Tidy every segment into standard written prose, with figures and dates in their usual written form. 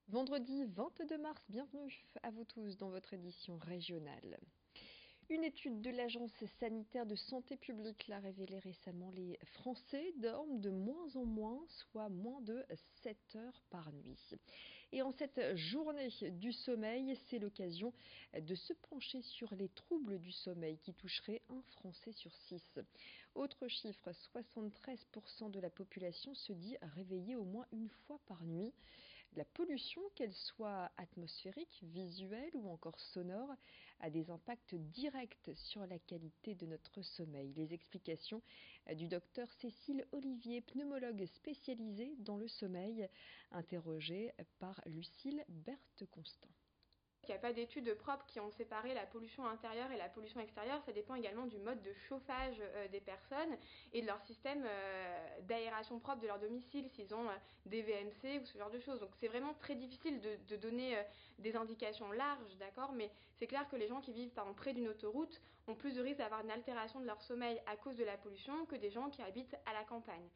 Vendredi 22 mars, bienvenue à vous tous dans votre édition régionale. Une étude de l'Agence sanitaire de santé publique l'a révélé récemment, les Français dorment de moins en moins, soit moins de 7 heures par nuit. Et en cette journée du sommeil, c'est l'occasion de se pencher sur les troubles du sommeil qui toucheraient un Français sur 6. Autre chiffre, 73% de la population se dit réveillée au moins une fois par nuit. La pollution, qu'elle soit atmosphérique, visuelle ou encore sonore, a des impacts directs sur la qualité de notre sommeil. Les explications du docteur Cécile Olivier, pneumologue spécialisée dans le sommeil, interrogée par Lucille Berthe-Constant. Il n'y a pas d'études propres qui ont séparé la pollution intérieure et la pollution extérieure. Ça dépend également du mode de chauffage des personnes et de leur système d'aération propre de leur domicile, s'ils ont des VMC ou ce genre de choses. Donc c'est vraiment très difficile de donner des indications larges, d'accord, mais c'est clair que les gens qui vivent par exemple près d'une autoroute ont plus de risques d'avoir une altération de leur sommeil à cause de la pollution que des gens qui habitent à la campagne.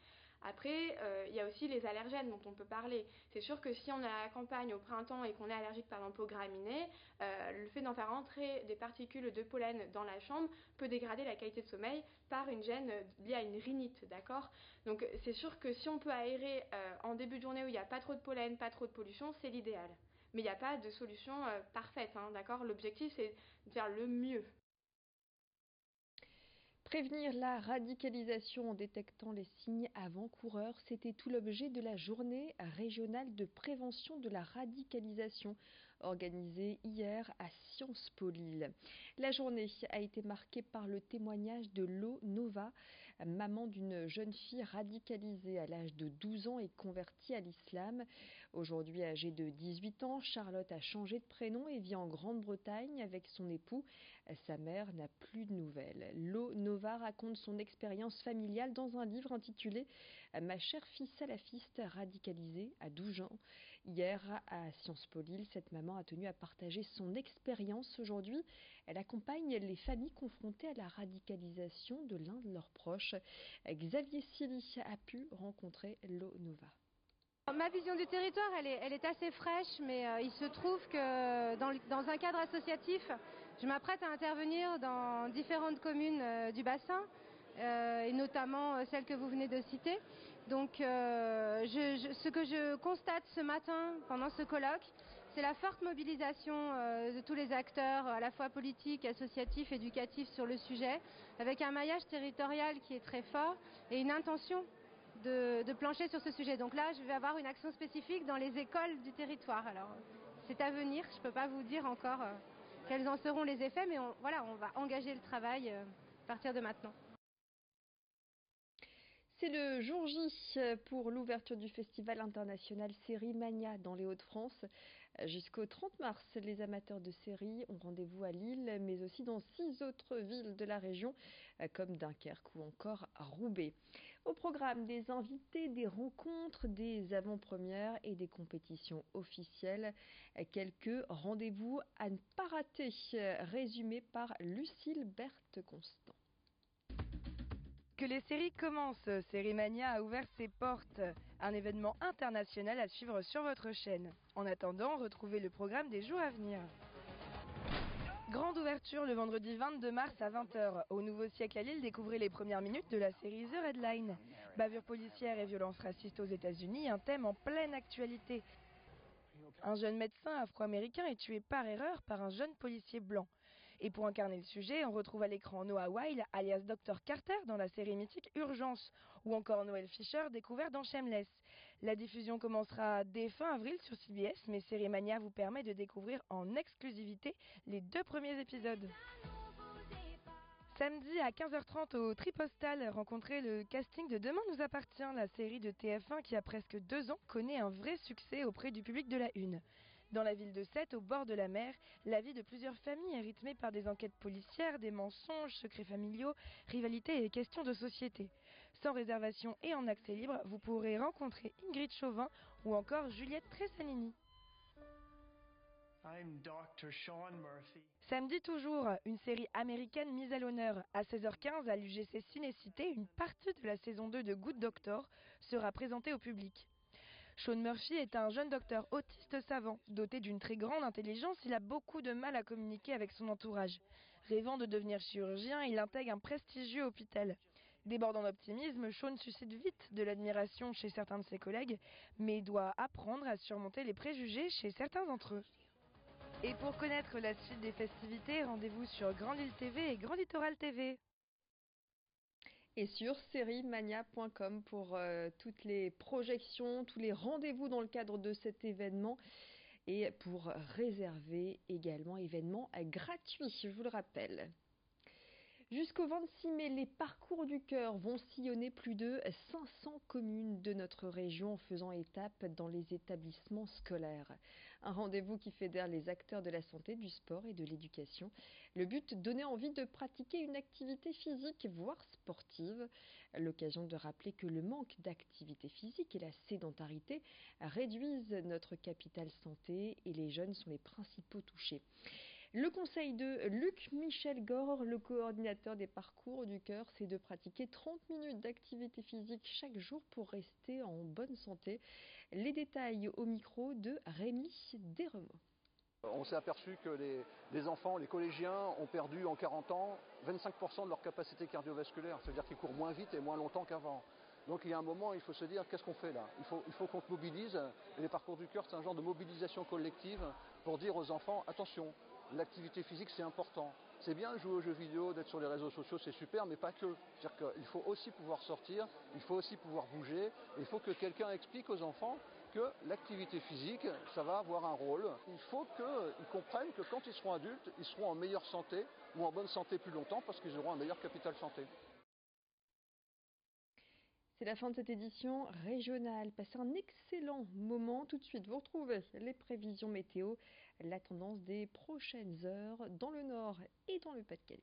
Après, il y a aussi les allergènes dont on peut parler. C'est sûr que si on est à la campagne au printemps et qu'on est allergique par exemple aux graminées, le fait d'en faire rentrer des particules de pollen dans la chambre peut dégrader la qualité de sommeil par une gêne liée à une rhinite, d'accord. Donc c'est sûr que si on peut aérer en début de journée où il n'y a pas trop de pollen, pas trop de pollution, c'est l'idéal. Mais il n'y a pas de solution parfaite, hein, d'accord. L'objectif c'est de faire le mieux. Prévenir la radicalisation en détectant les signes avant-coureurs, c'était tout l'objet de la journée régionale de prévention de la radicalisation organisée hier à Sciences Po Lille. La journée a été marquée par le témoignage de Lo Nova, maman d'une jeune fille radicalisée à l'âge de 12 ans et convertie à l'islam. Aujourd'hui âgée de 18 ans, Charlotte a changé de prénom et vit en Grande-Bretagne avec son époux. Sa mère n'a plus de nouvelles. Lo Nova raconte son expérience familiale dans un livre intitulé « Ma chère fille salafiste radicalisée à 12 ans ». Hier, à Sciences Po Lille, cette maman a tenu à partager son expérience. Aujourd'hui, elle accompagne les familles confrontées à la radicalisation de l'un de leurs proches. Xavier Silly a pu rencontrer Lo Nova. Ma vision du territoire, elle est assez fraîche, mais il se trouve que dans un cadre associatif, je m'apprête à intervenir dans différentes communes du bassin, et notamment celle que vous venez de citer. Donc ce que je constate ce matin pendant ce colloque, c'est la forte mobilisation de tous les acteurs, à la fois politiques, associatifs, éducatifs sur le sujet, avec un maillage territorial qui est très fort et une intention de plancher sur ce sujet. Donc là, je vais avoir une action spécifique dans les écoles du territoire. Alors, c'est à venir, je ne peux pas vous dire encore quels en seront les effets, mais on va engager le travail à partir de maintenant. C'est le jour J pour l'ouverture du festival international Série Mania dans les Hauts-de-France. Jusqu'au 30 mars, les amateurs de séries ont rendez-vous à Lille, mais aussi dans 6 autres villes de la région, comme Dunkerque ou encore Roubaix. Au programme, des invités, des rencontres, des avant-premières et des compétitions officielles. Quelques rendez-vous à ne pas rater, résumés par Lucille Berthe-Constant. Que les séries commencent, Série Mania a ouvert ses portes, un événement international à suivre sur votre chaîne. En attendant, retrouvez le programme des jours à venir. Grande ouverture le vendredi 22 mars à 20h. Au Nouveau Siècle à Lille, découvrez les premières minutes de la série The Red Line. Bavure policière et violence raciste aux États-Unis, un thème en pleine actualité. Un jeune médecin afro-américain est tué par erreur par un jeune policier blanc. Et pour incarner le sujet, on retrouve à l'écran Noah Wyle, alias Dr Carter, dans la série mythique Urgence, ou encore Noël Fisher, découvert dans Shameless. La diffusion commencera dès fin avril sur CBS, mais Série Mania vous permet de découvrir en exclusivité les 2 premiers épisodes. Samedi à 15h30 au Tripostal, rencontrez le casting de Demain nous appartient, la série de TF1 qui a presque 2 ans connaît un vrai succès auprès du public de la Une. Dans la ville de Sète, au bord de la mer, la vie de plusieurs familles est rythmée par des enquêtes policières, des mensonges, secrets familiaux, rivalités et questions de société. Sans réservation et en accès libre, vous pourrez rencontrer Ingrid Chauvin ou encore Juliette Tressanini. Samedi toujours, une série américaine mise à l'honneur. À 16h15 à l'UGC Ciné-Cité, une partie de la saison 2 de Good Doctor sera présentée au public. Sean Murphy est un jeune docteur autiste savant. Doté d'une très grande intelligence, il a beaucoup de mal à communiquer avec son entourage. Rêvant de devenir chirurgien, il intègre un prestigieux hôpital. Débordant d'optimisme, Sean suscite vite de l'admiration chez certains de ses collègues, mais doit apprendre à surmonter les préjugés chez certains d'entre eux. Et pour connaître la suite des festivités, rendez-vous sur Grand Lille TV et Grand Littoral TV. Et sur seriemania.com pour toutes les projections, tous les rendez-vous dans le cadre de cet événement et pour réserver également événement gratuit, je vous le rappelle. Jusqu'au 26 mai, les parcours du cœur vont sillonner plus de 500 communes de notre région en faisant étape dans les établissements scolaires. Un rendez-vous qui fédère les acteurs de la santé, du sport et de l'éducation. Le but, donner envie de pratiquer une activité physique, voire sportive. L'occasion de rappeler que le manque d'activité physique et la sédentarité réduisent notre capital santé et les jeunes sont les principaux touchés. Le conseil de Luc-Michel Gore, le coordinateur des parcours du cœur, c'est de pratiquer 30 minutes d'activité physique chaque jour pour rester en bonne santé. Les détails au micro de Rémi Desremaux. On s'est aperçu que les enfants, les collégiens ont perdu en 40 ans 25% de leur capacité cardiovasculaire. C'est-à-dire qu'ils courent moins vite et moins longtemps qu'avant. Donc il y a un moment, il faut se dire, qu'est-ce qu'on fait là ? Il faut qu'on se mobilise. Et les parcours du cœur, c'est un genre de mobilisation collective pour dire aux enfants, attention, l'activité physique c'est important. C'est bien de jouer aux jeux vidéo, d'être sur les réseaux sociaux, c'est super, mais pas que. C'est-à-dire qu'il faut aussi pouvoir sortir, il faut aussi pouvoir bouger. Et il faut que quelqu'un explique aux enfants que l'activité physique, ça va avoir un rôle. Il faut qu'ils comprennent que quand ils seront adultes, ils seront en meilleure santé ou en bonne santé plus longtemps parce qu'ils auront un meilleur capital santé. C'est la fin de cette édition régionale. Passez un excellent moment. Tout de suite, vous retrouvez les prévisions météo, la tendance des prochaines heures dans le Nord et dans le Pas-de-Calais.